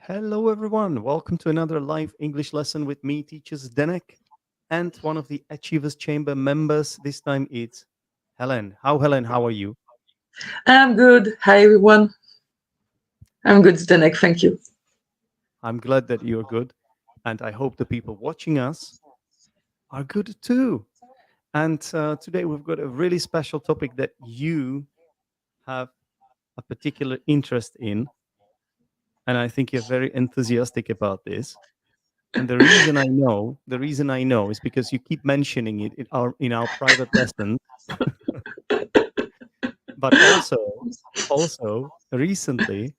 Hello, everyone. Welcome to another live English lesson with me, teacher Zdenek, and one of the Achievers Chamber members. This time it's Helen. Helen? How are you? I'm good. Hi, everyone. I'm good, Zdenek. Thank you. I'm glad that you're good, and I hope the people watching us are good too. And today we've got a really special topic that you have a particular interest in, and I think you're very enthusiastic about this. And the reason I know is because you keep mentioning it in our private lessons, but also recently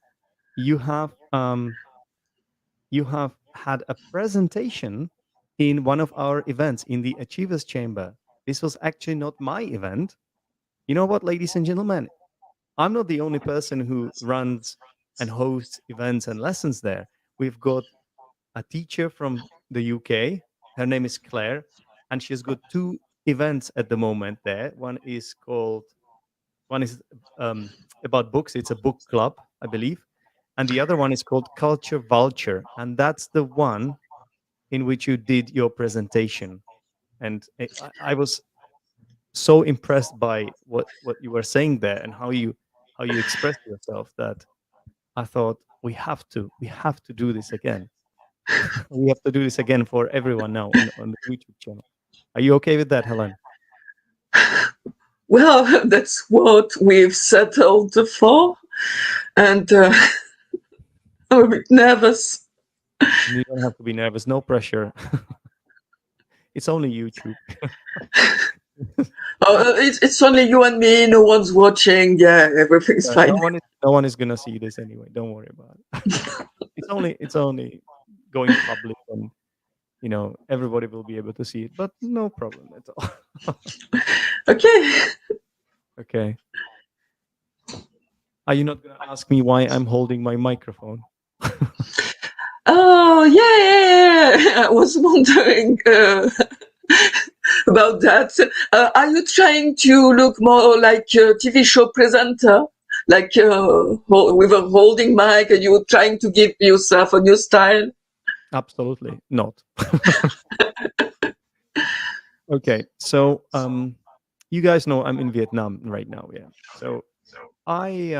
you have you have had a presentation in one of our events in the Achievers Chamber. This was actually not my event. You know what, ladies and gentlemen? I'm not the only person who runs and hosts events and lessons there. We've got a teacher from the UK. Her name is Claire, and she's got two events at the moment there. One is about books. It's a book club, I believe, and the other one is called Culture Vulture, and that's the one in which you did your presentation. And I was so impressed by what you were saying there and how you expressed yourself that I thought we have to do this again. We have to do this again for everyone now on the YouTube channel. Are you okay with that, Helen? Well, that's what we've settled for. And I'm a bit nervous. You don't have to be nervous. No pressure. It's only YouTube. It's only you and me. No one's watching. Yeah, everything's No fine. one is no one is gonna see this anyway. Don't worry about it. It's only going public, and everybody will be able to see it. But no problem at all. Okay. Okay. Are you not gonna ask me why I'm holding my microphone? Oh, yeah. I was wondering about that. Are you trying to look more like a TV show presenter? Like with a holding mic, and you're trying to give yourself a new style? Absolutely not. Okay, so you guys know I'm in Vietnam right now, yeah. So I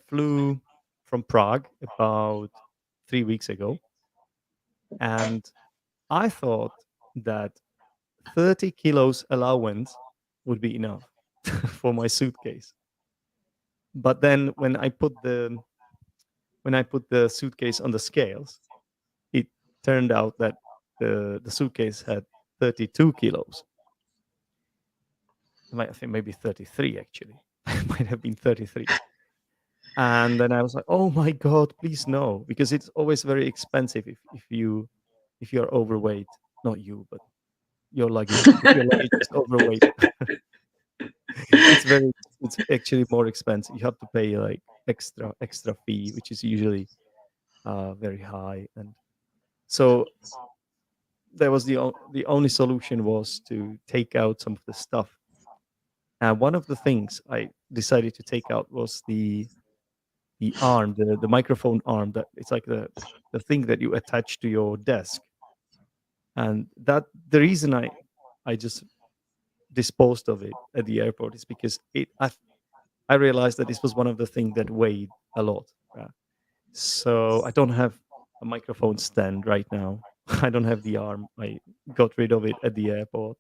flew from Prague about 3 weeks ago, and I thought that 30 kilos allowance would be enough for my suitcase. But then when I put the suitcase on the scales, it turned out that the suitcase had 32 kilos. I think maybe 33 actually. It might have been 33. And then I was like, "Oh my god, please no," because it's always very expensive if you're overweight. Not you, but your luggage. If your luggage is overweight, it's very it's actually more expensive. You have to pay like extra fee, which is usually very high. And so there was the only solution was to take out some of the stuff. And one of the things I decided to take out was the arm, the microphone arm, that it's like the thing that you attach to your desk. And that the reason I just disposed of it at the airport is because I realized that this was one of the things that weighed a lot. So I don't have a microphone stand right now. I don't have the arm. I got rid of it at the airport.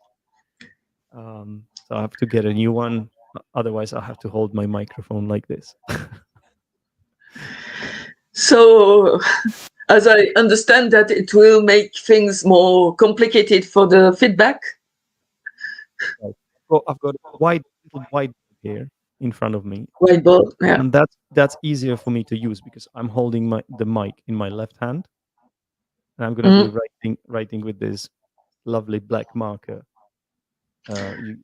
So I have to get a new one. Otherwise, I'll have to hold my microphone like this. So, as I understand that it will make things more complicated for the feedback. Right. Well, I've got a little whiteboard here in front of me, Whiteboard, yeah. and that's easier for me to use because I'm holding the mic in my left hand, and I'm gonna be Mm. writing with this lovely black marker. So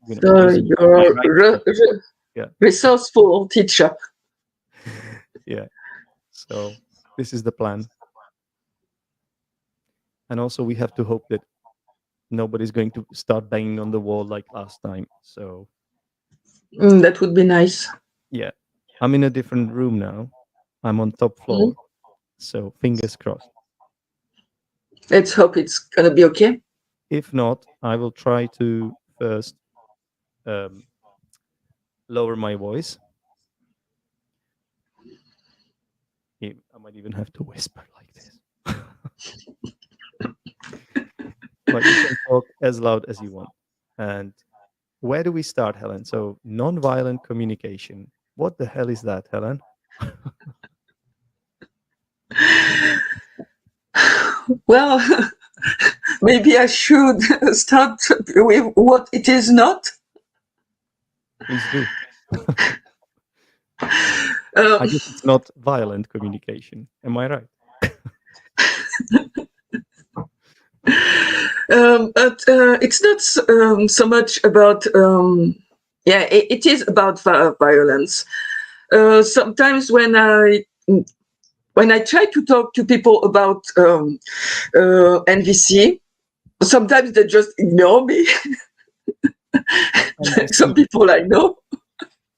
Using my you're right hand. Yeah, resourceful teacher. yeah. So this is the plan, and also we have to hope that nobody's going to start banging on the wall like last time. So That would be nice. yeah, I'm in a different room now. I'm on top Mm. floor, So fingers crossed. Let's hope it's gonna be okay. If not, I will try to first lower my voice. I might even have to whisper like this. But you can talk as loud as you want. And where do we start, Helen? So non-violent communication. What the hell is that, Helen? Well, maybe I should start with what it is not. Please do. I guess it's not violent communication. Am I right? But it's not so much about. It is about violence. Sometimes when I try to talk to people about NVC, sometimes they just ignore me. Some people I know.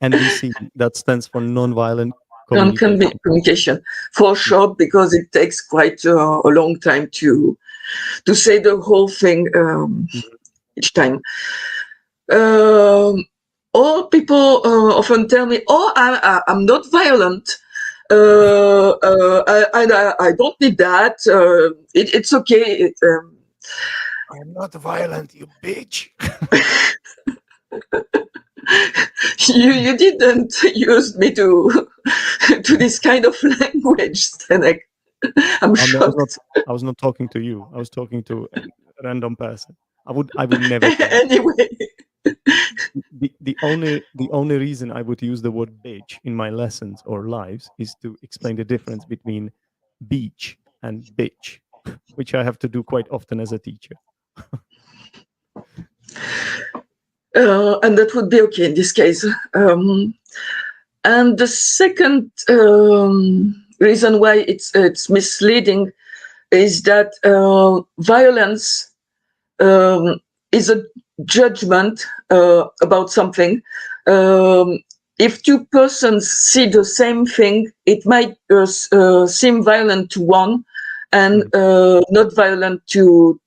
NVC, that stands for non-violent communication. Communication, for short, because it takes quite a long time to say the whole thing each time. All people often tell me, "Oh, I'm not violent. I don't need that. It's okay." I'm not violent, you bitch. You didn't use me to this kind of language, Zdenek. I'm shocked. I was not talking to you. I was talking to a random person. I would never. Anyway, the only reason I would use the word bitch in my lessons or lives is to explain the difference between beach and bitch, which I have to do quite often as a teacher. And that would be okay in this case. And the second reason why it's misleading is that violence is a judgment about something. If two persons see the same thing, it might seem violent to one and not violent to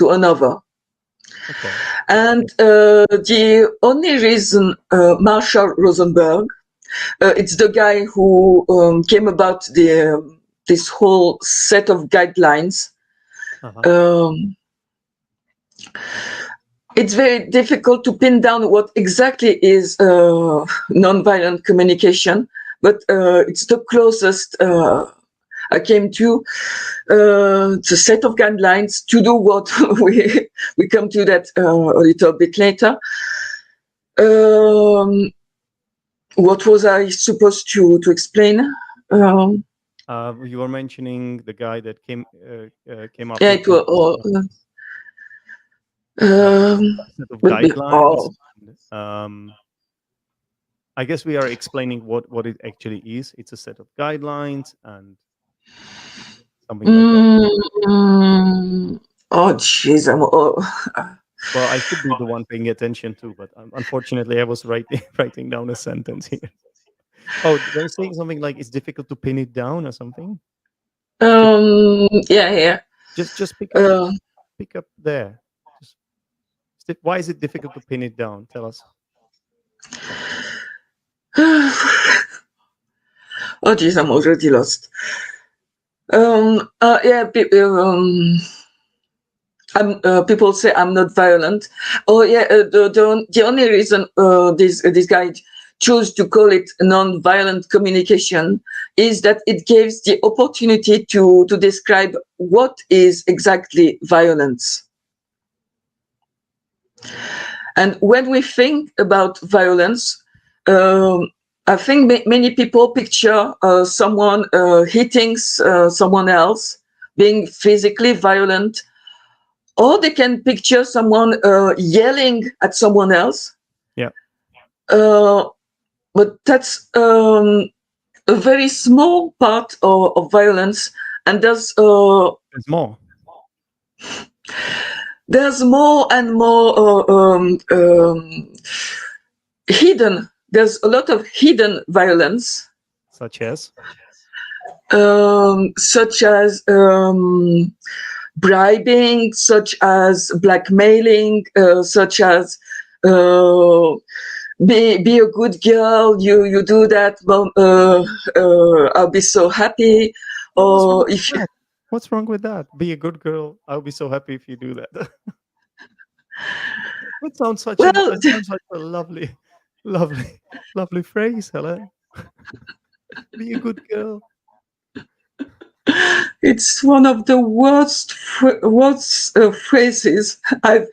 another. Okay. And the only reason Marshall Rosenberg, it's the guy who came about this whole set of guidelines. It's very difficult to pin down what exactly is nonviolent communication, but it's the closest I came to. It's a set of guidelines to do what we come to that a little bit later. What was I supposed to explain? You were mentioning the guy that came up. Yeah, it was. Set of guidelines. I guess we are explaining what it actually is. It's a set of guidelines and something like that. Oh, jeez. Well, I should be the one paying attention too, but unfortunately, I was writing down a sentence here. Oh, they're saying something like it's difficult to pin it down or something. Yeah. Just pick up there. Why is it difficult to pin it down? Tell us. Oh, geez, I'm already lost. People say I'm not violent. Oh, yeah. The only reason this guy chose to call it non-violent communication is that it gives the opportunity to describe what is exactly violence. And when we think about violence, I think many people picture someone hitting someone else, being physically violent, or they can picture someone yelling at someone else. Yeah. But that's a very small part of violence, and there's more. There's more and more hidden. There's a lot of hidden violence. Such as? such as bribing, such as blackmailing, such as be a good girl. You do that, Mom. I'll be so happy. Or if you, What's wrong with that? Be a good girl. I'll be so happy if you do that. That sounds well, like a lovely, lovely, lovely phrase, Helene. Be a good girl. it's one of the worst phrases I've.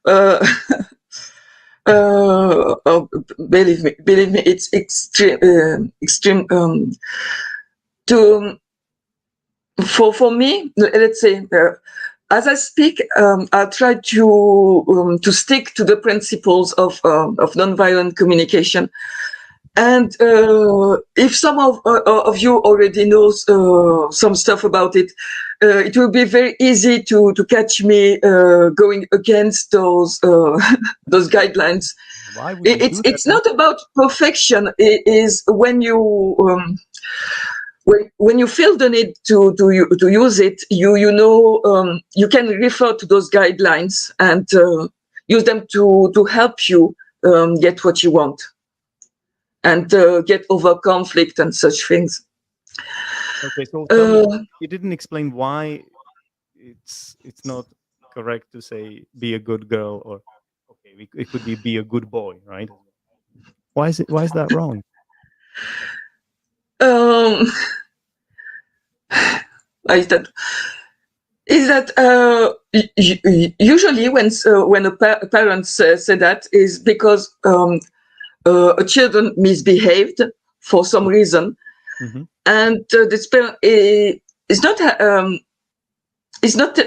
Uh, believe me, it's extreme. To for me, let's say, as I speak, I try to stick to the principles of nonviolent communication. And if some of you already knows some stuff about it, it will be very easy to catch me going against those those guidelines. Why would you do that? It's not about perfection. It is when you when you feel the need to use it, you know, you can refer to those guidelines and use them to help you get what you want and get over conflict and such things. Okay, so tell me, you didn't explain why it's not correct to say be a good girl, or okay, it could be a good boy, right? Why is that wrong? Is that usually when a parent say that is because a children misbehaved for some reason, and this parent is not it's not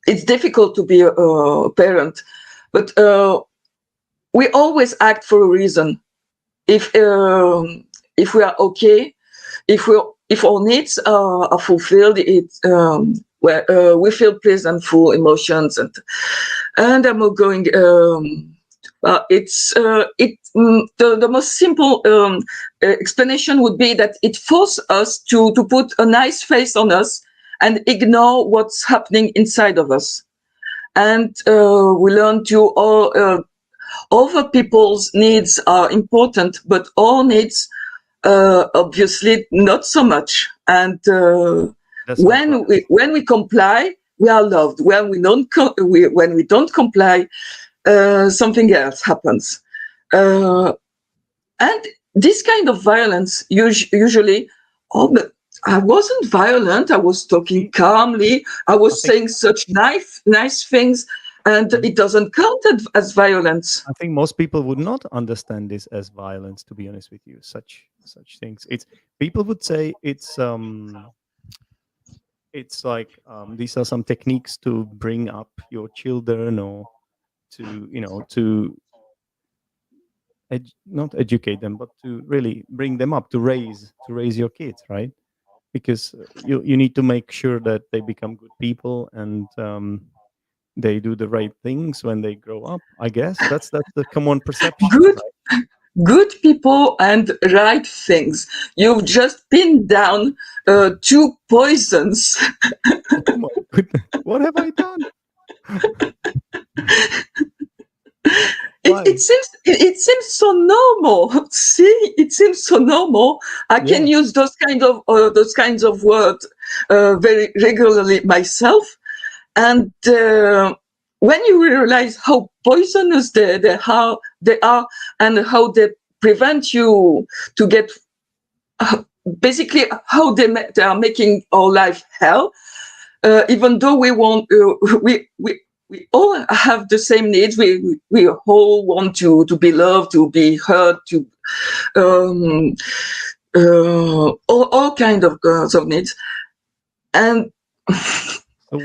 it's difficult to be a parent, but we always act for a reason. If we are okay, if our needs are fulfilled, where we feel pleasantful emotions, and I'm going. The most simple explanation would be that it forces us to put a nice face on us and ignore what's happening inside of us, and we learn to all other people's needs are important, but our needs obviously not so much. And when we comply, we are loved. When we don't comply, something else happens. And this kind of violence usually, but I wasn't violent. I was talking calmly. I was saying such nice things, and it doesn't count as violence. I think most people would not understand this as violence. To be honest with you, such things. People would say it's like these are some techniques to bring up your children, or to to not educate them, but to really bring them up, to raise your kids, right? Because you need to make sure that they become good people, and they do the right things when they grow up. I guess that's the common perception. Good people and right things. You've just pinned down two poisons. Oh my goodness! What have I done? It seems so normal. See, it seems so normal. I can use those kinds of words very regularly myself, and when you realize how poisonous they are, and how they prevent you to get basically how they are making our life hell, even though we want we all have the same needs. We all want to be loved, to be heard, to all kind of needs. And so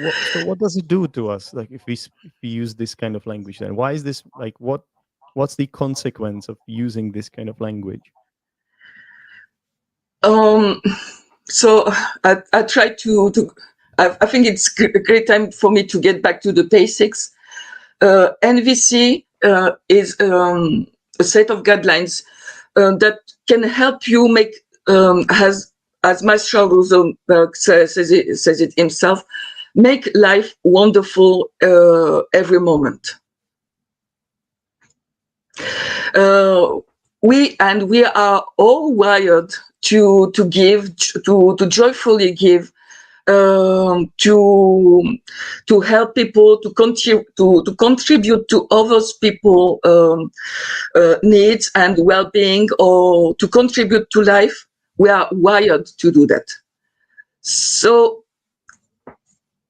what does it do to us? Like if we use this kind of language, then why is this like what's the consequence of using this kind of language? So I try to I think it's a great time for me to get back to the basics. NVC is a set of guidelines that can help you make has as Marshall Rosenberg says it himself, make life wonderful every moment. We are all wired to give, to joyfully give, to help people, to contribute to others people needs and well-being, or to contribute to life. We are wired to do that. So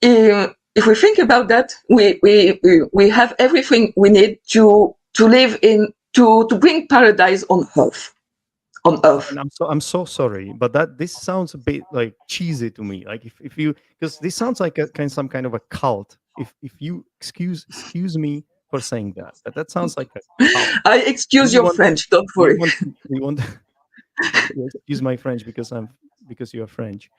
if we think about that, we have everything we need to live in, to bring paradise on earth. And I'm so sorry, but this sounds a bit like cheesy to me. Like if you, because this sounds like some kind of a cult. If you excuse me for saying that, but that sounds like a cult. I excuse your French. Don't worry. We want you excuse my French because you're French.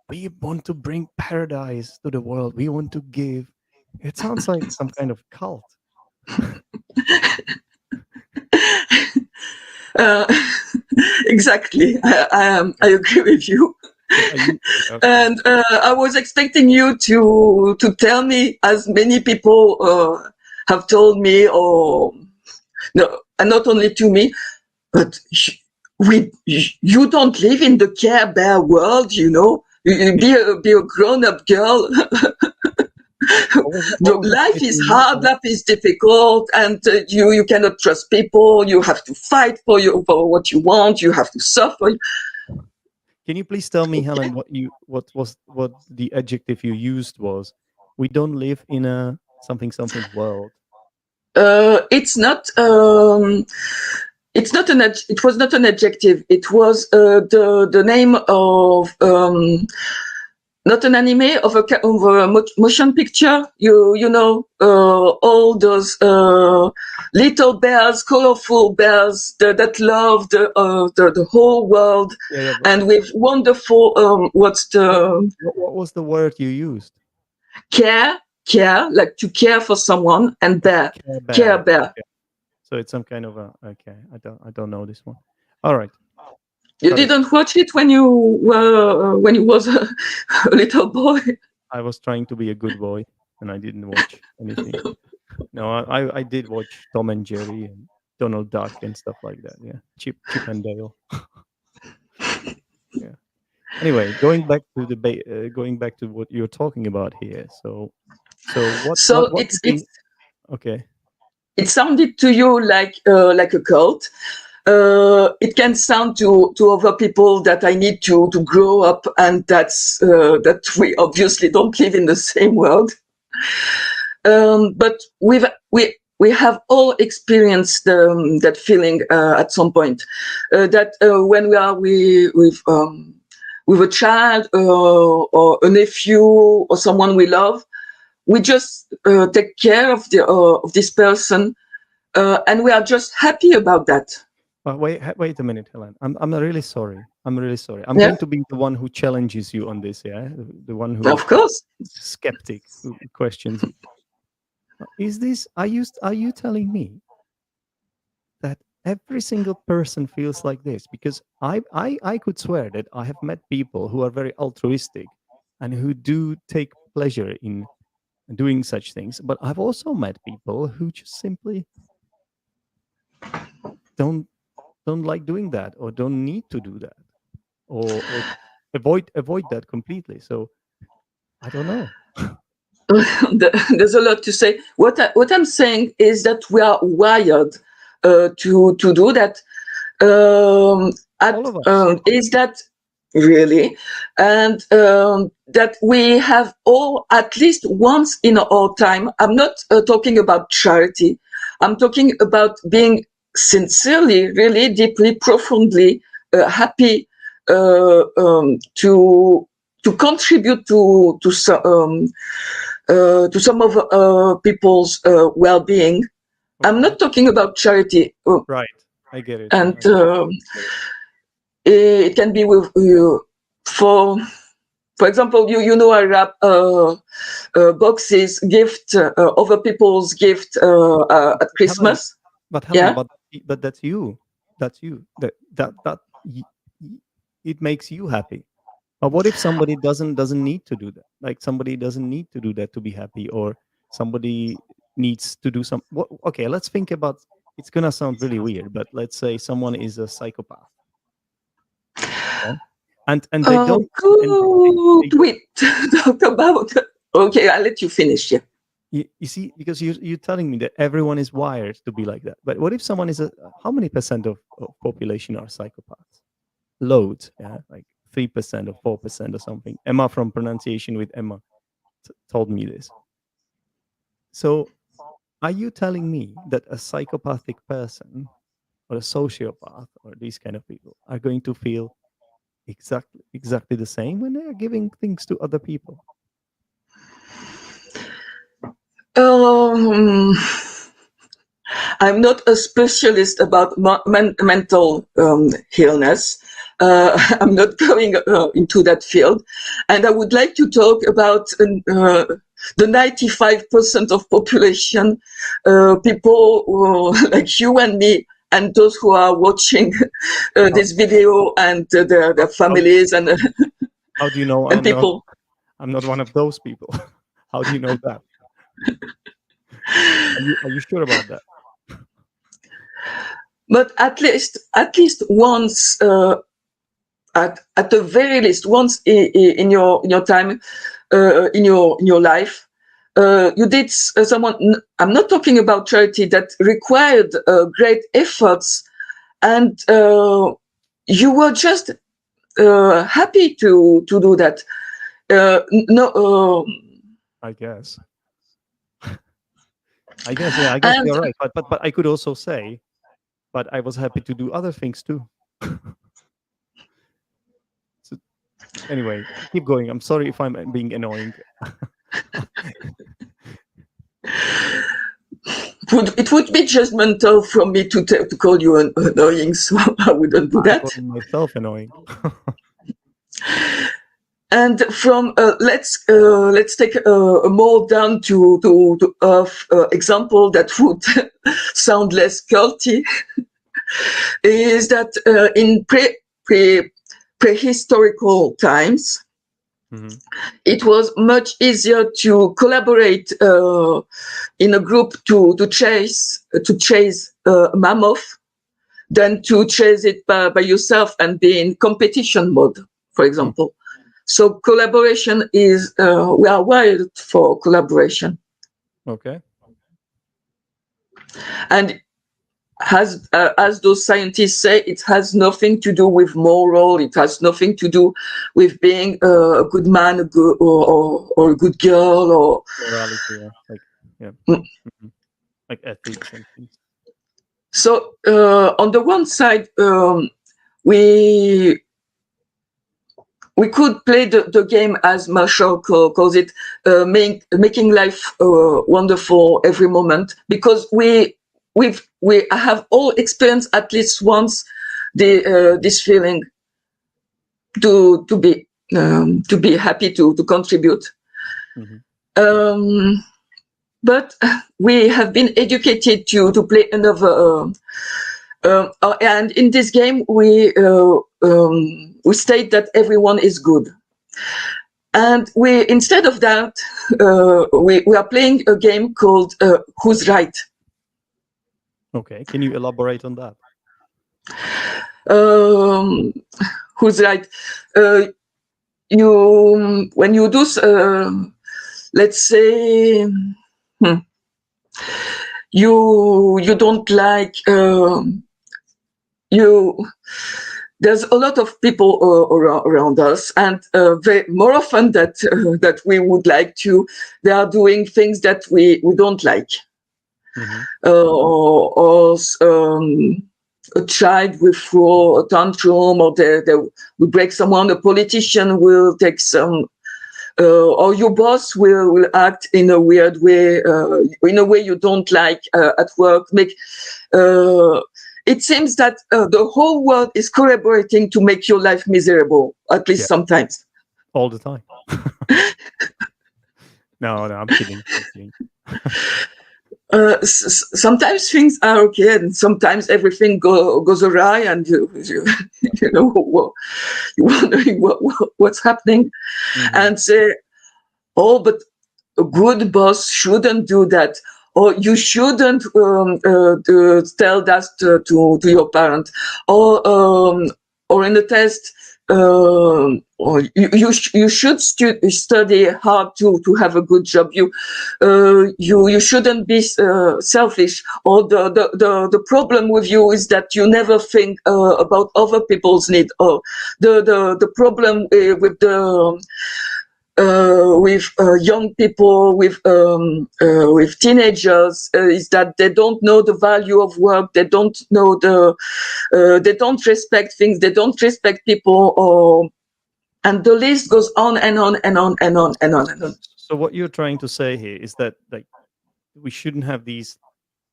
We want to bring paradise to the world. We want to give. It sounds like some kind of cult. Exactly. I agree with you. Okay. And I was expecting you to tell me, as many people have told me, or no, and not only to me, but you don't live in the Care Bear world, you know. You be a grown-up girl. Life is hard, life is difficult, and you cannot trust people. You have to fight for what you want. You have to suffer. Can you please tell me, Helen, what the adjective you used was? We don't live in a something world. It's not. It was not an adjective. It was the name of. Not an anime, of a motion picture. You know, all those little bears, colorful bears that love the whole world, and with wonderful. What was the word you used? Care, like to care for someone, and bear, care bear. Okay. So it's some kind of a I don't know this one. All right. You didn't watch it when you was a little boy? I was trying to be a good boy, and I didn't watch anything. No, I did watch Tom and Jerry and Donald Duck and stuff like that. Yeah, Chip and Dale. Yeah. Anyway, going back to what you're talking about here. So what? It's okay. It sounded to you like a cult. It can sound to other people that I need to grow up, and that we obviously don't live in the same world. But we have all experienced that feeling at some point. That when we are with a child or a nephew or someone we love, we just take care of this person, and we are just happy about that. But wait a minute, Helen. I'm really sorry. I'm going to be the one who challenges you on this. Yeah, the one who, of course, skeptic, who questions you. Are you telling me that every single person feels like this? Because I could swear that I have met people who are very altruistic and who do take pleasure in doing such things. But I've also met people who just simply don't like doing that, or don't need to do that, or avoid that completely. So I don't know. There's a lot to say. What I'm saying is that we are wired to do that. All of us. Is that really? And that we have all, at least once in our time. I'm not talking about charity. I'm talking about being sincerely, really deeply, profoundly happy to contribute to some of people's well-being. Okay. I'm not talking about charity. Right, I get it. And it can be with for example, you know, I wrap boxes, gift, other people's gift at Christmas. But Helen, but that's you. That's you. That it makes you happy. But what if somebody doesn't need to do that? Like somebody doesn't need to do that to be happy, or somebody needs to do some. What, okay, let's think about. It's gonna sound really weird, but let's say someone is a psychopath, okay? And they Oh, don't and they good. don't. We talk about. Okay, I'll let you finish. Yeah. You see, because you're telling me that everyone is wired to be like that. But what if someone is a? How many percent of population are psychopaths? Loads, yeah, like 3% or 4% or something. Emma from Pronunciation with Emma told me this. So, are you telling me that a psychopathic person or a sociopath or these kind of people are going to feel exactly the same when they are giving things to other people? Um, I'm not a specialist about mental illness. I'm not going into that field. And I would like to talk about the 95% of population, people like you and me, and those who are watching How, this video, and their how, families and, how do you know and I'm not people. I'm not one of those people? How do you know that? Are you sure about that? But at least once, at the very least, once in your time, in your life, you did someone. I'm not talking about charity that required great efforts, and you were just happy to do that. No, I guess. Yeah. I guess and you're right. But I could also say, but I was happy to do other things too. So anyway, keep going. I'm sorry if I'm being annoying. it would be judgmental from me to call you annoying, so I wouldn't do I that. call myself annoying. And from let's take a more down to earth example that would sound less culty, is that in prehistorical times, Mhm. it was much easier to collaborate in a group to chase a mammoth than to chase it by yourself and be in competition mode, for Mm. example. So collaboration is, we are wired for collaboration. Okay. And as those scientists say, it has nothing to do with moral. It has nothing to do with being a good man, or a good girl, or Morality, yeah. Like, yeah. mm. Mhm. Like ethics and things. So on the one side, we we could play the game as Marshall calls it, making life wonderful every moment, because we have all experienced at least once this feeling to be happy to contribute. Mhm. Um, but we have been educated to play another. And in this game, we state that everyone is good. And we, instead of that, we are playing a game called Who's Right? Okay. Can you elaborate on that? Um, who's right? When you do, let's say, you don't like, you. There's a lot of people around us, and more often that we would like to, they are doing things that we don't like. Mhm. Or a child will throw a tantrum, or they will break someone. A politician will take some, or your boss will act in a weird way, in a way you don't like at work. It seems that the whole world is collaborating to make your life miserable, at least Yeah. sometimes. All the time. No, I'm kidding. I'm kidding. Sometimes things are okay, and sometimes everything goes awry, and you know you're wondering what's happening, Mm-hmm. and say, "Oh, but a good boss shouldn't do that." Or you shouldn't tell that to your parent, or in the test, or you should study hard to have a good job. You shouldn't be selfish. Or the problem with you is that you never think about other people's need. Or the problem with young people, with teenagers, is that they don't know the value of work. They don't know they don't respect things. They don't respect people. And the list goes on and on and on and on and on and on. So what you're trying to say here is that like we shouldn't have these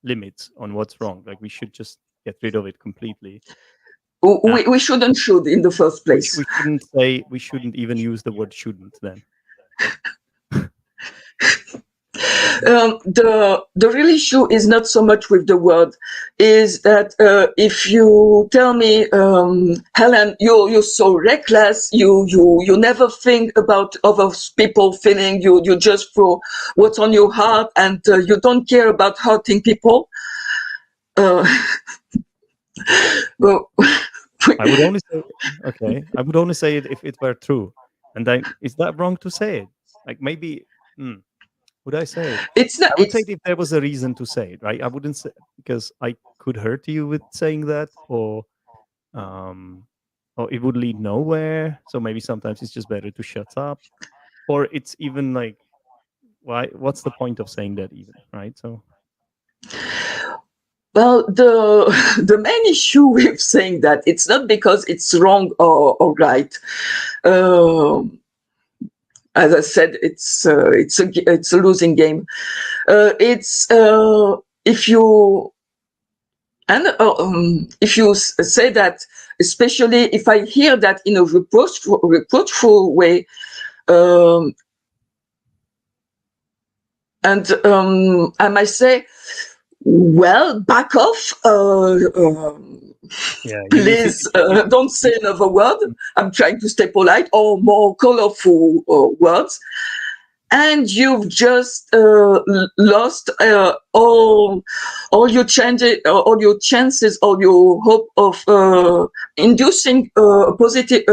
limits on what's wrong. Like we should just get rid of it completely. We should in the first place. We shouldn't even use the word shouldn't then. The real issue is not so much with the word, is that if you tell me, Helen, you're so reckless, you never think about other people feeling, you just throw what's on your heart, and you don't care about hurting people. Well, I would only say okay. I would only say it if it were true. And then is that wrong to say it? Like maybe would I say it? it's not. I would say it if there was a reason to say it, right? I wouldn't say because I could hurt you with saying that, um, or it would lead nowhere. So maybe sometimes it's just better to shut up, or it's even like, why? What's the point of saying that even, right? So Well, the main issue with saying that, it's not because it's wrong or right. As I said, it's a losing game. It's if you if you say that, especially if I hear that in a reproachful way, and I might say, well, back off. yeah, Please don't say another word. I'm trying to stay polite, or more colorful words. And you've just lost all your chances, all your chances, all your hope of inducing positive,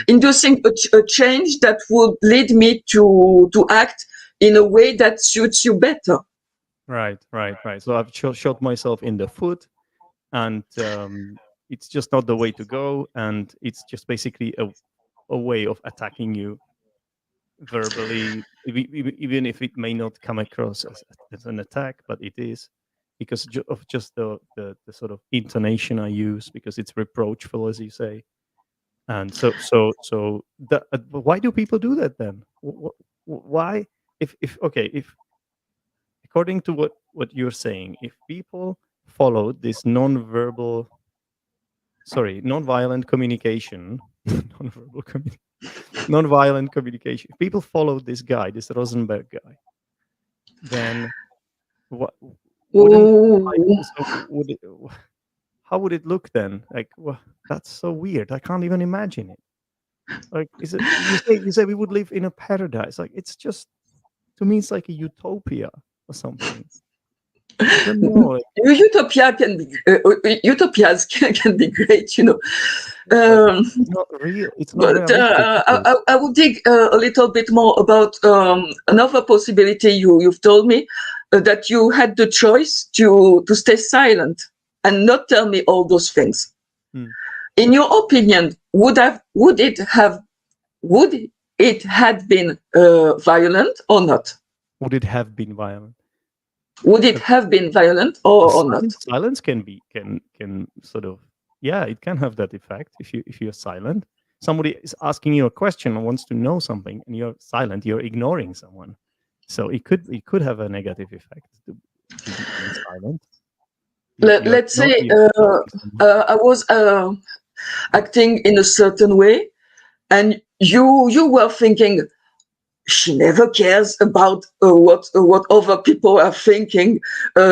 inducing a change that would lead me to act in a way that suits you better. right. So I've shot myself in the foot, and it's just not the way to go, and it's just basically a way of attacking you verbally, even if it may not come across as an attack, but it is because of just the sort of intonation I use, because it's reproachful, as you say. And why do people do that then? Why, if okay, if according to what you're saying, if people followed this non-violent communication, non-violent communication, if people followed this guy, this Rosenberg guy, then what wouldn't would it, how would it look then? Like, that's so weird. I can't even imagine it. Like, is it you say we would live in a paradise? Like, it's just, to me it's like a utopia or something. I don't know. Like, Utopia can be utopias can be great, you know. it's not real. It's not But realistic. I would dig a little bit more about another possibility you've told me, that you had the choice to stay silent and not tell me all those things. In your opinion, would it had been violent or not? Would it have been violent? Would it have been violent or not? Silence can sort of, yeah, it can have that effect. If you're silent, somebody is asking you a question and wants to know something, and you're silent, you're ignoring someone. So it could have a negative effect to be silent. Let's say I was acting in a certain way, and you were thinking, she never cares about what other people are thinking.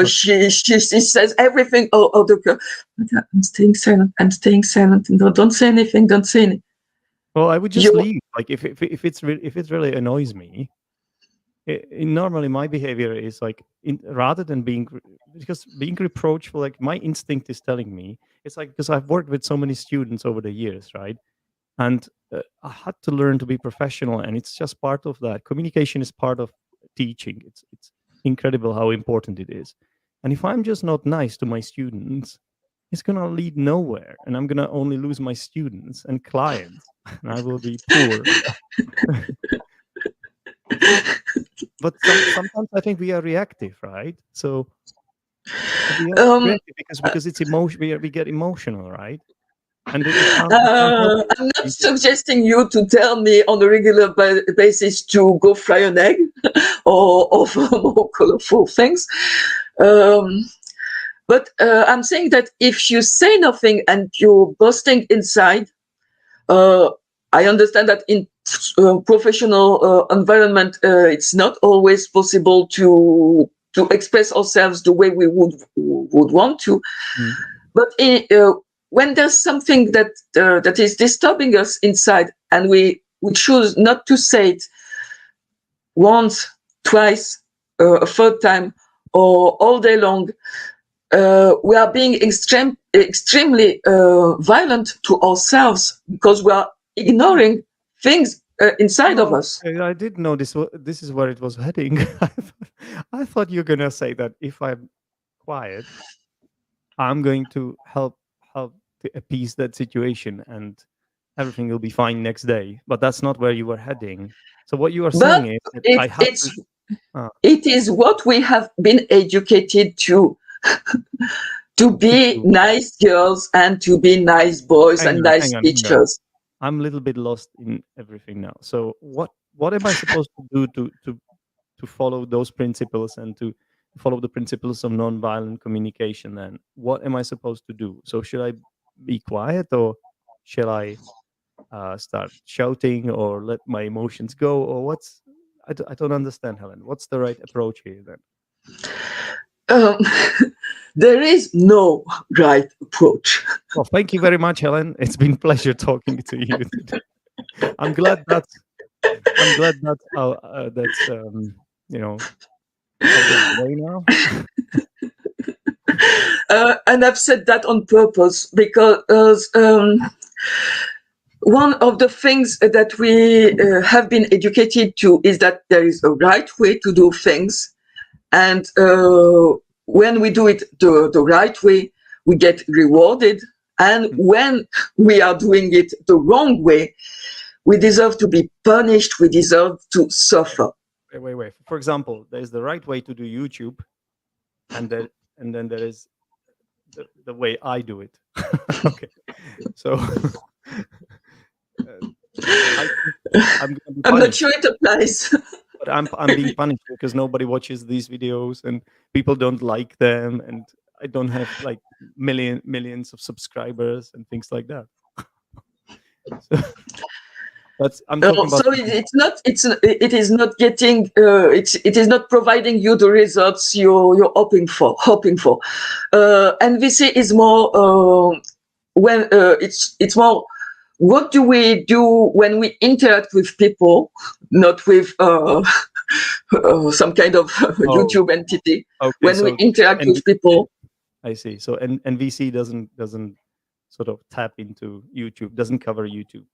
She says everything. I'm staying silent. I'm staying silent. No, don't say anything. Don't say anything. Well, I would just leave. Like if it really annoys me, normally my behavior is like rather than being reproachful. Like my instinct is telling me it's like, because I've worked with so many students over the years, right? And I had to learn to be professional, and it's just part of that. Communication is part of teaching. It's incredible how important it is. And if I'm just not nice to my students, it's gonna lead nowhere, and I'm gonna only lose my students and clients, and I will be poor. But sometimes I think we are reactive, right? So we are reactive because it's emotion. We get emotional, right? And it can't help it. I'm not suggesting you to tell me on a regular basis to go fry an egg or more colorful things. But I'm saying that if you say nothing and you're bursting inside, I understand that in professional environment, it's not always possible to express ourselves the way we would want to. But when there's something that is disturbing us inside, and we choose not to say it once, twice, a third time, or all day long, we are being extremely violent to ourselves because we are ignoring things inside of us. I did know this. This is where it was heading. I thought you were gonna say that if I'm quiet, I'm going to help to appease that situation, and everything will be fine next day. But that's not where you were heading. So what you are But saying is that I have to. It is what we have been educated to be nice girls and to be nice boys and nice teachers. I'm a little bit lost in everything now. So what am I supposed to do to follow those principles and to follow the principles of nonviolent communication? Then what am I supposed to do? So should I be quiet, or shall I start shouting, or let my emotions go, or what's I don't understand, Helen. What's the right approach here then? There is no right approach. Well, thank you very much, Helen. It's been a pleasure talking to you today. I'm glad that's you know, out of the way now. And I've said that on purpose because one of the things that we have been educated to is that there is a right way to do things, and when we do it the right way, we get rewarded. And when we are doing it the wrong way, we deserve to be punished. We deserve to suffer. Wait. For example, there's the right way to do YouTube, and then there is the way I do it. Okay, so I'm not sure it applies. But I'm being punished because nobody watches these videos and people don't like them, and I don't have like millions of subscribers and things like that. So I'm talking about. So it is not getting it is not providing you the results you're hoping for. NVC is more when it's more. What do we do when we interact with people, not with some kind of YouTube entity? Okay, when we interact with people. I see. So NVC doesn't sort of tap into YouTube, doesn't cover YouTube.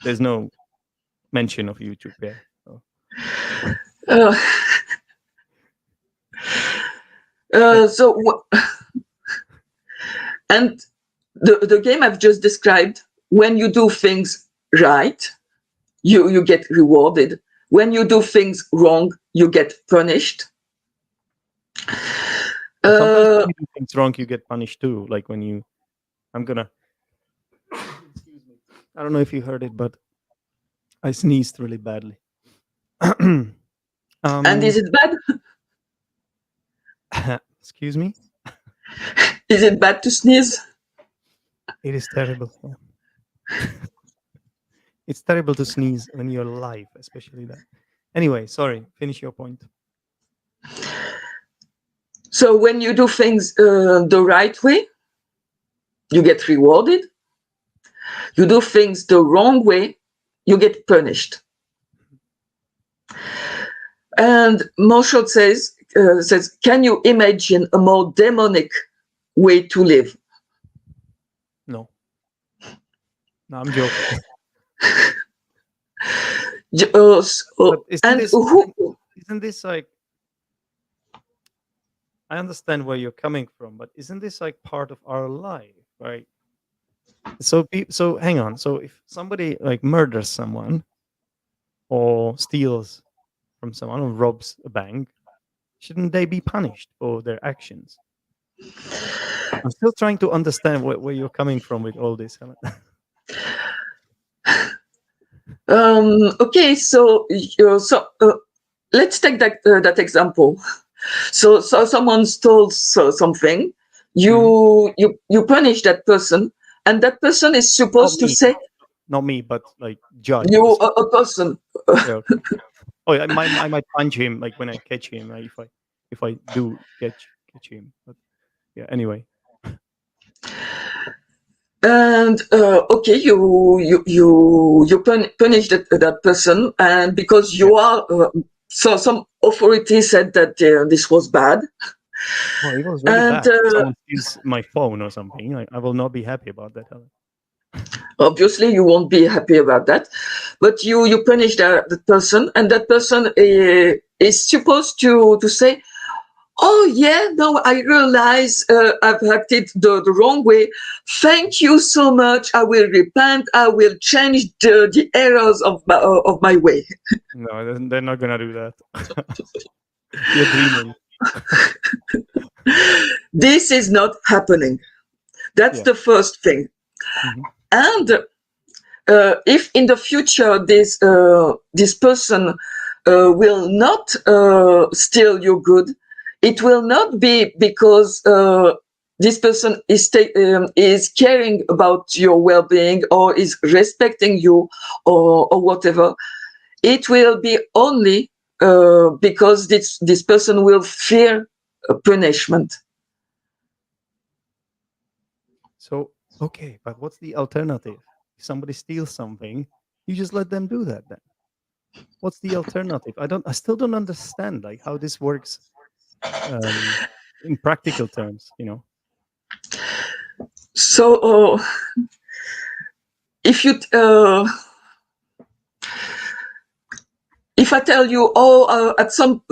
There's no mention of YouTube there. And the game I've just described, when you do things right, you get rewarded. When you do things wrong, you get punished. Sometimes when you do things wrong, you get punished too. Like when you, excuse me. I don't know if you heard it, but I sneezed really badly. And is it bad? Excuse me? Is it bad to sneeze? It is terrible. Yeah. It's terrible to sneeze when you're alive, especially that. Anyway, sorry. Finish your point. So when you do things the right way, you get rewarded. You do things the wrong way, you get punished. And Marshall says, can you imagine a more demonic way to live? No. No, I'm joking. But isn't this like, I understand where you're coming from, but isn't this like part of our life, right? So hang on. So if somebody like murders someone or steals from someone or robs a bank, shouldn't they be punished for their actions? I'm still trying to understand where you're coming from with all this, Helen. Okay, so let's take that example. So someone stole something. You punish that person, and that person is supposed to say, not me, but like judge. You a person. Yeah, okay. Oh, I might punch him like when I catch him. Like if I do catch him. But yeah. Anyway. And okay, you punish that person, and because you are so some authority said that this was bad. Well, it was really bad. Someone steals my phone or something. I will not be happy about that, Helen. Obviously, you won't be happy about that, but you punish that person, and that person is supposed to say, "Oh yeah, no, I realize I've acted the wrong way. Thank you so much. I will repent. I will change the errors of my way." No, they're not gonna do that. You're dreaming. This is not happening. That's the first thing. Mm-hmm. And if in the future this person will not steal your good, it will not be because this person is caring about your well-being or is respecting you or whatever. It will be only because this person will fear punishment. So, okay, but what's the alternative? If somebody steals something, you just let them do that then. What's the alternative? I still don't understand like how this works in practical terms, you know. So if I tell you, at some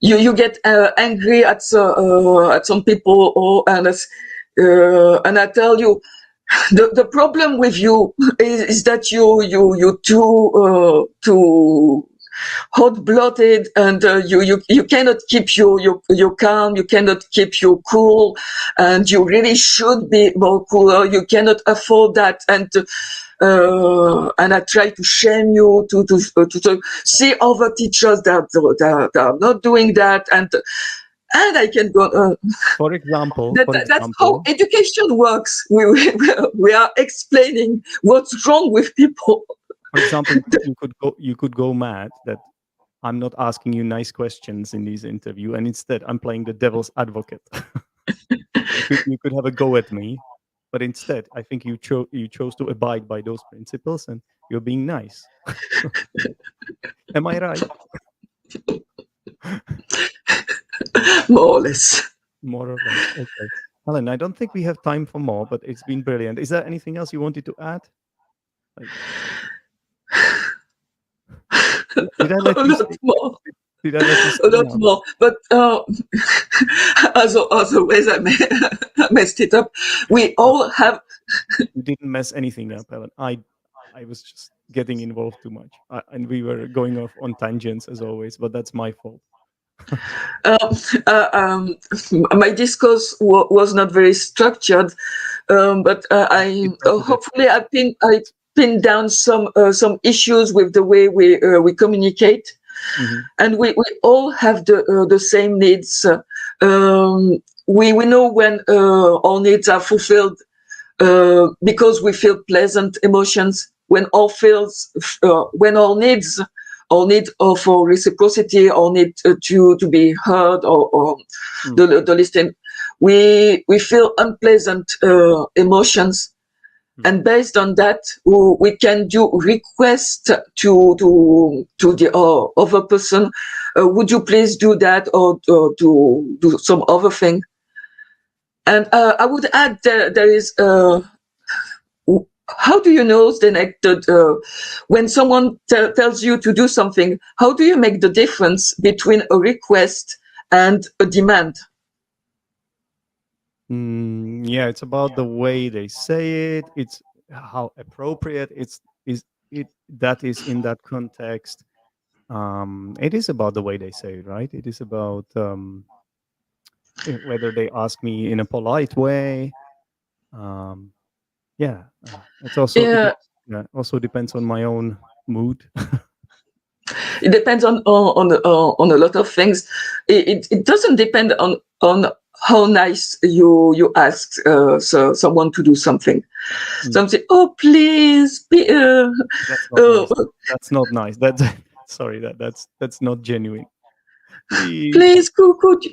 you get angry at some people, and I tell you, the problem with you is that you too hot-blooded, and you cannot keep your calm, you cannot keep your cool, and you really should be more cooler. You cannot afford that, and I try to shame you to see other teachers that are not doing that, and I can go. For example, that's how education works. We are explaining what's wrong with people. For example, you could go mad that I'm not asking you nice questions in this interview, and instead I'm playing the devil's advocate. you could have a go at me, but instead I think you chose to abide by those principles, and you're being nice. Am I right? More or less. More or less. Okay. Helen, I don't think we have time for more, but it's been brilliant. Is there anything else you wanted to add? Did I let you speak? More. Did I let you speak? A lot more. But as always, I messed it up. We all have. You didn't mess anything up, Helen. I was just getting involved too much, and we were going off on tangents as always. But that's my fault. My discourse was not very structured, but hopefully I pinned down some issues with the way we communicate, and we all have the same needs. We know when our needs are fulfilled because we feel pleasant emotions. When our needs or need for reciprocity, or need to be heard, or the listening. We feel unpleasant emotions, and based on that, we can do request to the other person. Would you please do that, or to do some other thing? And I would add there is. How do you know, Zdenek, that when someone tells you to do something, how do you make the difference between a request and a demand? Yeah, it's about the way they say it. It's how appropriate it that is in that context. It is about the way they say it, right? It is about whether they ask me in a polite way. Um, yeah, it's also Yeah, also depends on my own mood. it depends on a lot of things. It doesn't depend on how nice you ask someone to do something. Some say, "Oh, please, That's not nice. That's not nice. That's sorry. That's not genuine. Please, please, could you?"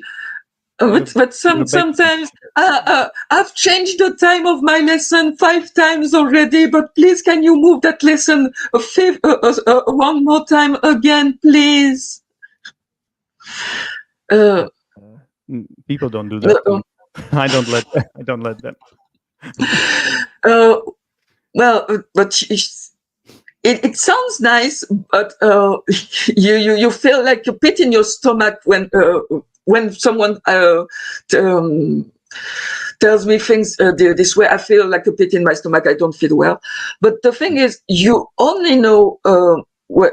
you're, But you're begging. sometimes I've changed the time of my lesson 5 times already, but please can you move that lesson one more time again, please? People don't do that to me. I don't let them. Well, but it sounds nice, but you feel like a pit in your stomach when someone tells me things this way. I feel like a pit in my stomach. I don't feel well. But the thing is, you only know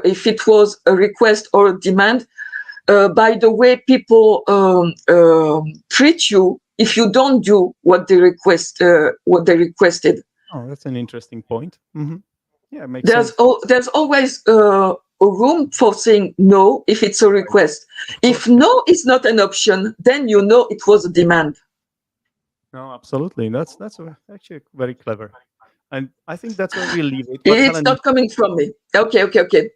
if it was a request or a demand by the way people treat you if you don't do what they requested. Oh, that's an interesting point. Mm-hmm. Yeah, it makes There's sense. there's always a room for saying no if it's a request. If no is not an option, then you know it was a demand. No, absolutely. That's actually very clever, and I think that's where we leave it. But It's Helen, not coming from me. Okay. Enough actually,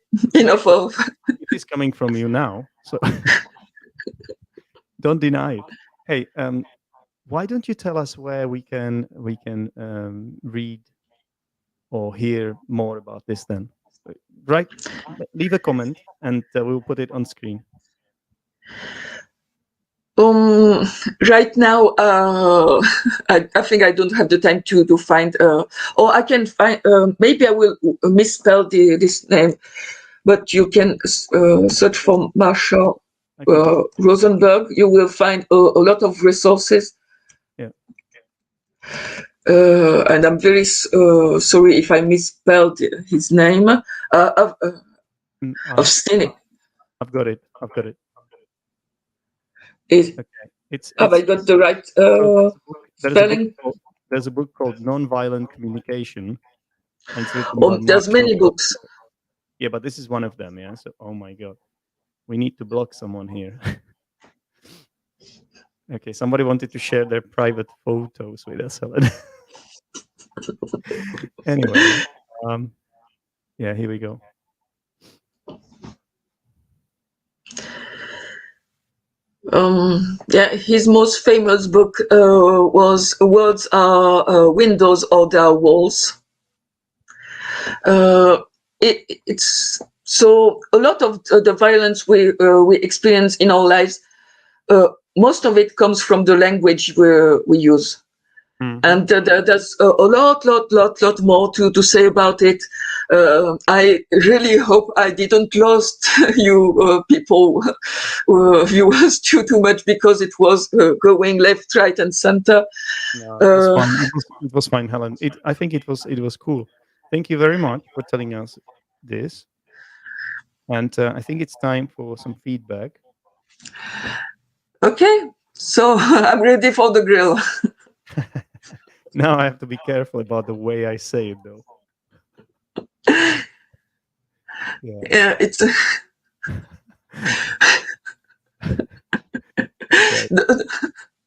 of. it is coming from you now, so don't deny it. Hey, why don't you tell us where we can read or hear more about this then? Right, leave a comment and we'll put it on screen. Right now, I think I don't have the time to find, or I can find. Maybe I will misspell this name, but you can search for Marshall Rosenberg. You will find a lot of resources. Yeah. And I'm very sorry if I misspelled his name. Of Zdenek. I've got it. Okay. Have I got the right spelling? There's a book called Nonviolent Communication, and it's written by There's many books. Yeah, but this is one of them. Yeah. So, oh my god, we need to block someone here. Okay, somebody wanted to share their private photos with us, Helen. Anyway, yeah, here we go. Yeah, his most famous book was "Words Are Windows or They Are Walls." It's so a lot of the violence we experience in our lives. Most of it comes from the language we use. Mm-hmm. And there's a lot more to say about it. I really hope I didn't lost you people, viewers too much because it was going left, right, and center. No, it was fun. It was fine, Helen. I think it was cool. Thank you very much for telling us this. And I think it's time for some feedback. Okay, so I'm ready for the grill. Now I have to be careful about the way I say it, though. Yeah, it's.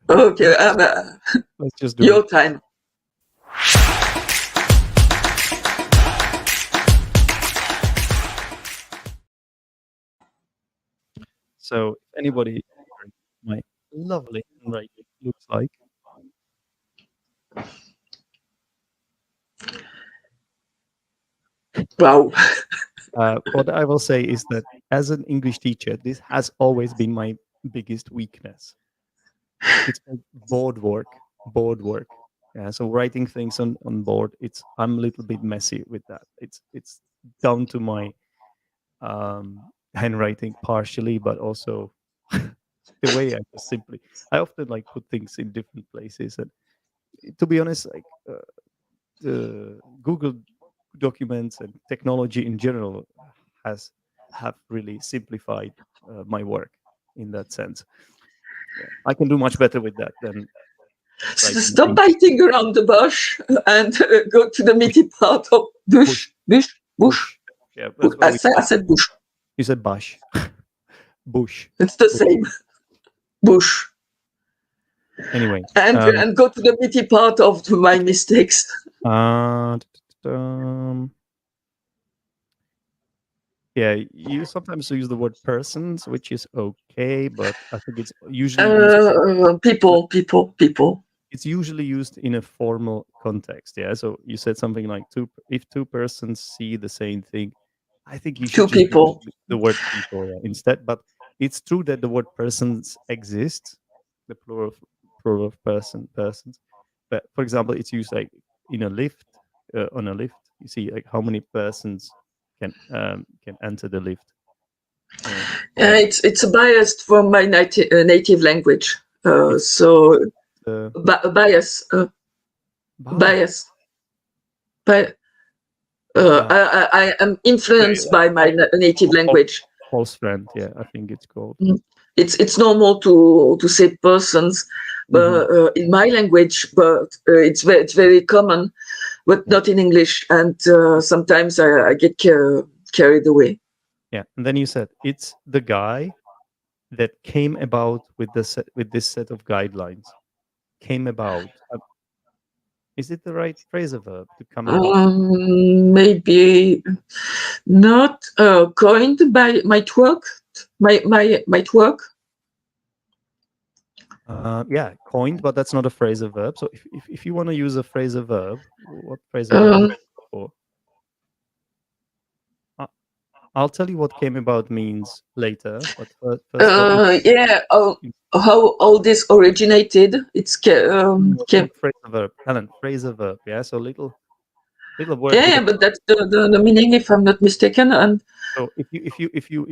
Okay, let's just do your time. So if anybody my lovely handwriting looks like, Wow. what I will say is that as an English teacher, this has always been my biggest weakness. It's called board work. Board work. Yeah, so writing things on board, I'm a little bit messy with that. It's down to my handwriting partially, but also the way I often like put things in different places. And to be honest, like Google documents and technology in general has have really simplified my work in that sense. Yeah, I can do much better with that than writing Stop things. biting around the bush and go to the Bush, meaty part of bush, bush. bush. Yeah, that's what I we said, say. I said bush. You said bush, bush, It's the bush. same. Bush. Anyway, And go to the meaty part of my okay. mistakes. Uh, um, yeah, you sometimes use the word persons, which is okay, but I think it's usually used. People. It's usually used in a formal context. Yeah, so you said something like if two persons see the same thing, I think you should Two just use people. the word people, yeah, instead. But it's true that the word persons exists, the plural of persons. But for example, it's used like in a lift, on a lift. You see like how many persons can enter the lift. Uh, yeah, It's biased from my native language. it's So uh, bias, bias. bias. Bi- Yeah, I am yeah, influenced yeah. by my native language. False friend. Yeah, I think it's called. Mm. It's normal to say persons, Hmm. but in my language, but it's very common, but Yeah, not in English. And sometimes I get carried away. yeah. And then you said it's the guy that came about with with this set of guidelines. Came about. Is it the right phrasal verb to come about? Maybe not coined by might work. My might work. Yeah, coined, but that's not a phrasal verb. So if you want to use a phrasal verb, what phrasal verb would Um, you go for? Uh, I'll tell you what came about means later. But first let me. yeah. How all this originated? No, think phrasal verb, Helen. Phrasal verb. Yeah. So little word with a. Yeah, but that's the meaning, if I'm not mistaken. And So if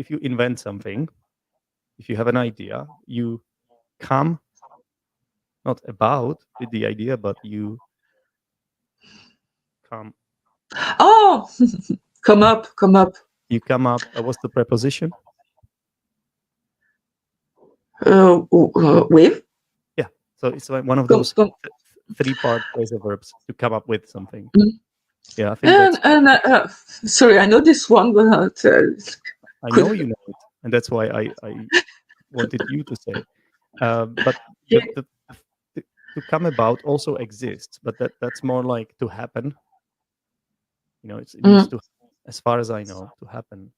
you invent something, if you have an idea, you come not about with the idea, but you come oh, come up. you come up. What's the preposition? With Yeah. So it's like one of come, those come. three-part phrasal verbs to come up with something. Mm. Yeah, I think that's. And sorry, I know this one, but I know could you know it, and that's why I wanted you to say. But yeah. the to come about also exists, but that's more like to happen. It needs Mm. to, as far as I know, to happen.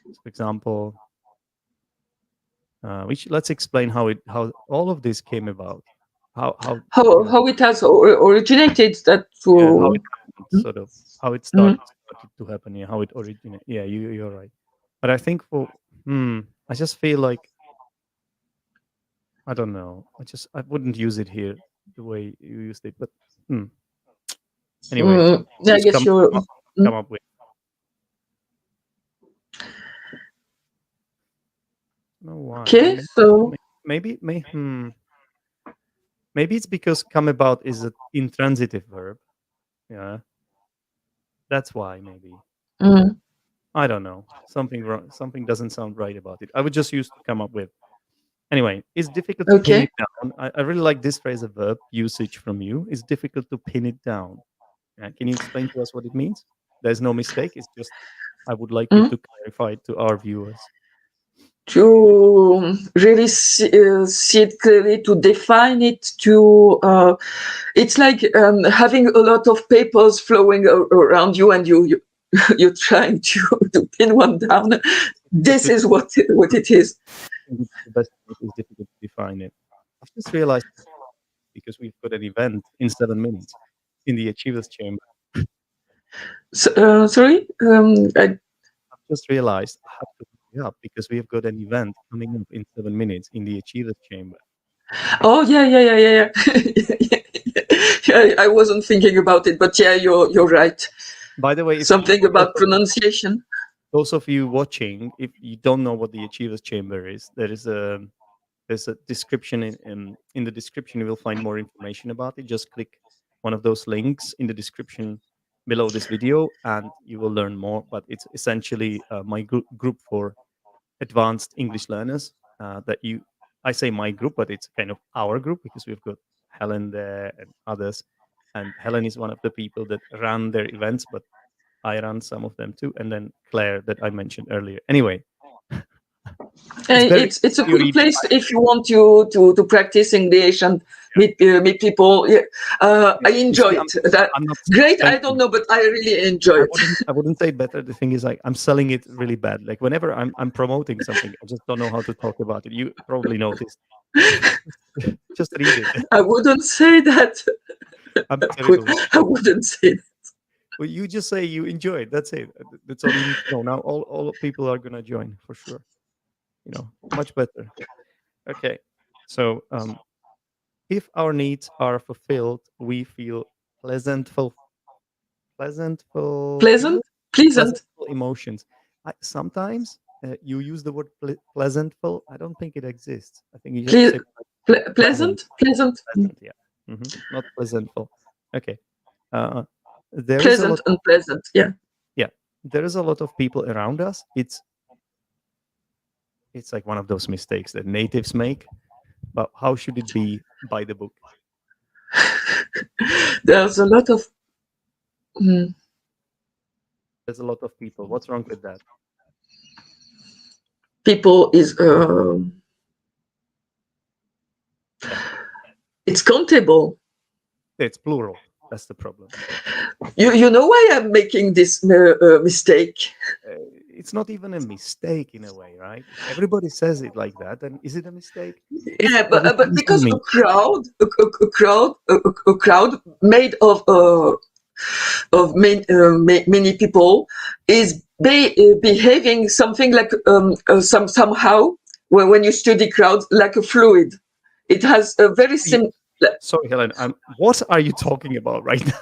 So for example, which let's explain how all of this came about. How How it has originated that yeah, how to. it happened, sort of how it Mm. started to happen. Yeah, how it originated. Yeah, you're right. But I think I just feel like I don't know. I wouldn't use it here the way you used it. But hmm. Anyway, Yeah, I just guess you're. come up with. I don't know why? Okay, so Maybe it's because come about is an intransitive verb. Yeah, that's why maybe. mm, I don't know. Something wrong. Something doesn't sound right about it. I would just use to come up with. Anyway, it's difficult to pin okay. it down. I really like this phrasal verb usage from you. It's difficult to pin it down. Can you explain to us what it means? There's no mistake. It's just I would like you Mm. to clarify it to our viewers. To really see it clearly, to define it, to it's like having a lot of papers flowing around you, and you're trying to pin one down. But This is what it is. think it's the best way. It's difficult to define it. I've just realized because we've got an event in 7 minutes in the Achievers Chamber. Sorry. I've just realized I have to look it up because we've got an event coming up in 7 minutes in the Achievers Chamber. Oh yeah. Yeah, I wasn't thinking about it, but yeah, you're right. By the way, Something about pronunciation. those of you watching, if you don't know what the Achievers Chamber is, there's a description in the description. You will find more information about it. Just click one of those links in the description below this video, and you will learn more. But it's essentially my group for advanced English learners. I say my group, but it's kind of our group because we've got Helen there and others. And Helen is one of the people that run their events, but I run some of them too. And then Claire that I mentioned earlier. Anyway, it's a good place if you want to practice English and meet people. Yeah. I enjoy it. I'm not great. I don't know, but I really enjoy it. I wouldn't say it better. The thing is, like, I'm selling it really bad. Like, whenever I'm promoting something, I just don't know how to talk about it. You probably noticed. Just read it. I wouldn't say that. I'm terrible. I wouldn't say that. Well, you just say you enjoy it. That's it. That's all you need to know. Now, all people are gonna join for sure. You know, much better. Okay, so if our needs are fulfilled, we feel pleasantful emotions. Sometimes you use the word pleasantful. I don't think it exists. I think you have to say pleasant. Yeah, not pleasantful. Okay. There pleasant is and pleasant. Yeah. There is a lot of people around us. It's like one of those mistakes that natives make. But how should it be by the book? There's a lot of. There's a lot of people. What's wrong with that? People is. It's countable. It's plural. That's the problem. You know why I'm making this mistake? It's not even a mistake in a way, right? Everybody says it like that, and is it a mistake? Yeah, but because a crowd made of many people is behaving something like somehow when you study crowds like a fluid. It has a very simple. Sorry, Helen. What are you talking about right now?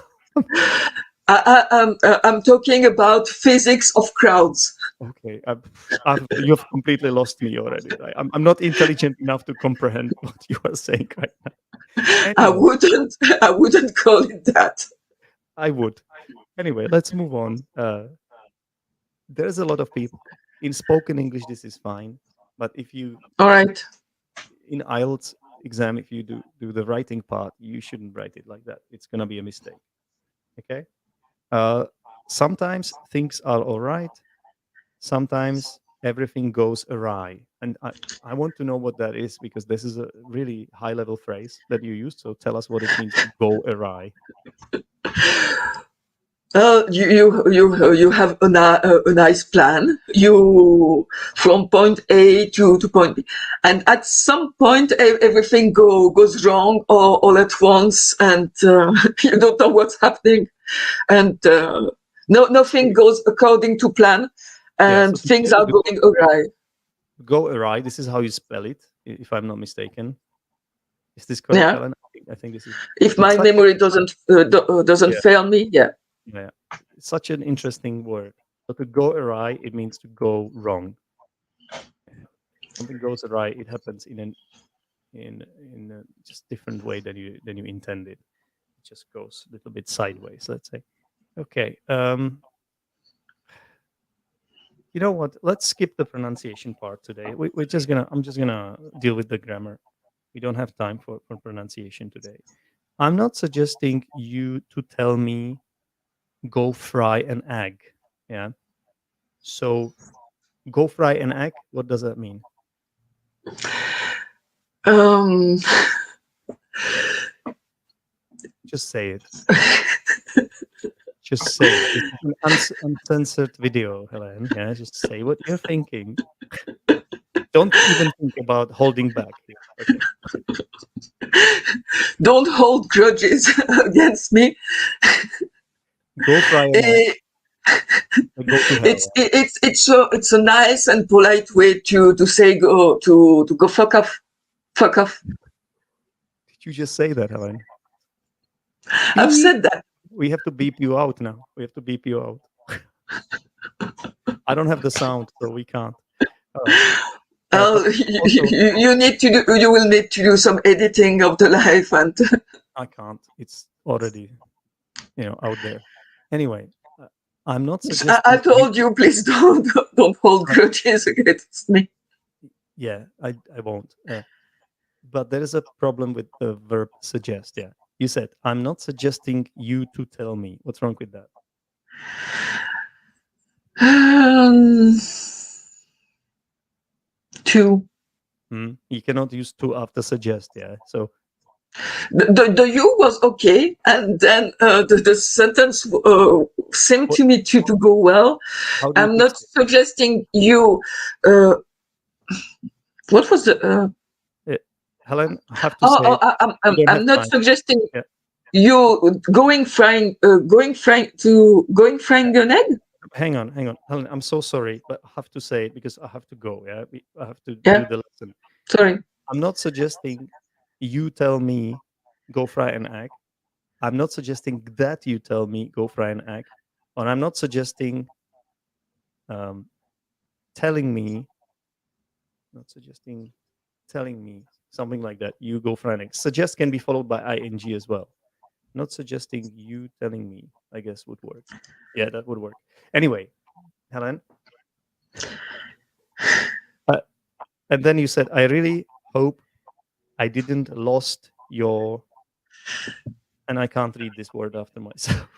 I'm talking about physics of crowds. Okay, you've completely lost me already. I'm not intelligent enough to comprehend what you are saying right now. Anyway, I wouldn't call it that. I would. Anyway, let's move on. There's a lot of people in spoken English. This is fine, but if you all right in IELTS exam, if you do the writing part, you shouldn't write it like that. It's gonna be a mistake. Okay. Sometimes things are all right. Sometimes everything goes awry, and I want to know what that is because this is a really high level phrase that you use. So tell us what it means to go awry. You have a nice plan. You from point A to point B, and at some point everything goes wrong all at once, and you don't know what's happening, and nothing goes according to plan, and things are going awry. Go awry. This is how you spell it, if I'm not mistaken. Is this correct, Yeah. Helen? I think this is. If my memory doesn't fail me, yeah. Yeah, it's such an interesting word. So to go awry, it means to go wrong. Something goes awry, it happens in a just different way than you intended. It just goes a little bit sideways, let's say. Okay. You know what? Let's skip the pronunciation part today. I'm just gonna deal with the grammar. We don't have time for pronunciation today. I'm not suggesting you to tell me go fry an egg. Yeah. So go fry an egg, what does that mean? Just say it. Just say it. It's an uncensored video, Helene. Yeah, just say what you're thinking. Don't even think about holding back here. Okay. Don't hold grudges against me. Go fry an egg. Eh, Go to hell. it's a nice and polite way to say to go fuck off. Did you just say that, Helen? I've Beep. said that. We have to beep you out now. We have to beep you out. I don't have the sound, so we can't. All right. But also, You need to do. You will need to do some editing of the live, and I can't. It's already, out there. Anyway, I'm not suggesting. I told you, please don't hold grudges against me. Yeah, I won't. But there is a problem with the verb suggest. Yeah, you said I'm not suggesting you to tell me. What's wrong with that? To. You cannot use to after suggest. Yeah, so The you was okay, and then the sentence seemed to me to go well. I'm not suggesting you. What was the? Helen, I have to say. I'm not suggesting you going frying an egg. Hang on, Helen. I'm so sorry, but I have to say it because I have to go. Yeah, I have to Yeah. do the lesson. Sorry. I'm not suggesting you tell me go fry an egg. I'm not suggesting that you tell me go fry an egg, or I'm not suggesting telling me. Not suggesting telling me something like that. You go fry an egg. Suggest can be followed by ing as well. Not suggesting you telling me, I guess would work. Yeah, that would work. Anyway, Helen. And then you said, I really hope I didn't lost your, and I can't read this word after myself.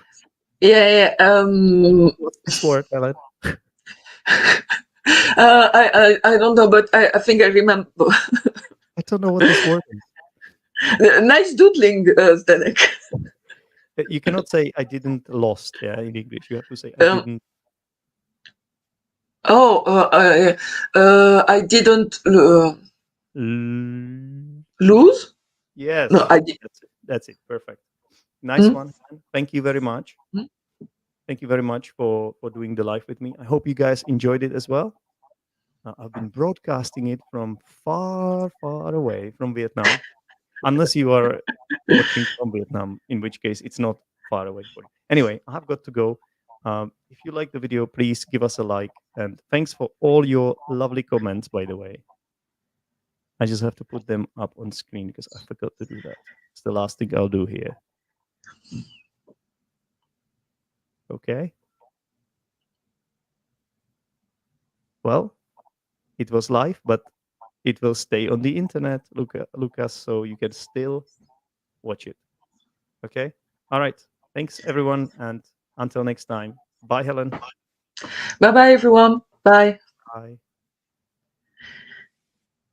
Yeah. What's this word, Helen? I don't know, but I think I remember. I don't know what this word is. Nice doodling, Zdenek. You cannot say I didn't lost, yeah, in English. You have to say I didn't. I didn't lose. Yes. No, I did. That's it. Perfect. Nice one. Thank you very much. Thank you very much for doing the live with me. I hope you guys enjoyed it as well. I've been broadcasting it from far, far away from Vietnam, unless you are watching from Vietnam, in which case it's not far away for you. Anyway, I have got to go. If you like the video, please give us a like. And thanks for all your lovely comments, by the way. I just have to put them up on screen because I forgot to do that. It's the last thing I'll do here. Okay. Well, it was live, but it will stay on the internet, Lucas, so you can still watch it. Okay. All right. Thanks, everyone. And until next time. Bye, Helen. Bye, everyone. Bye. Bye.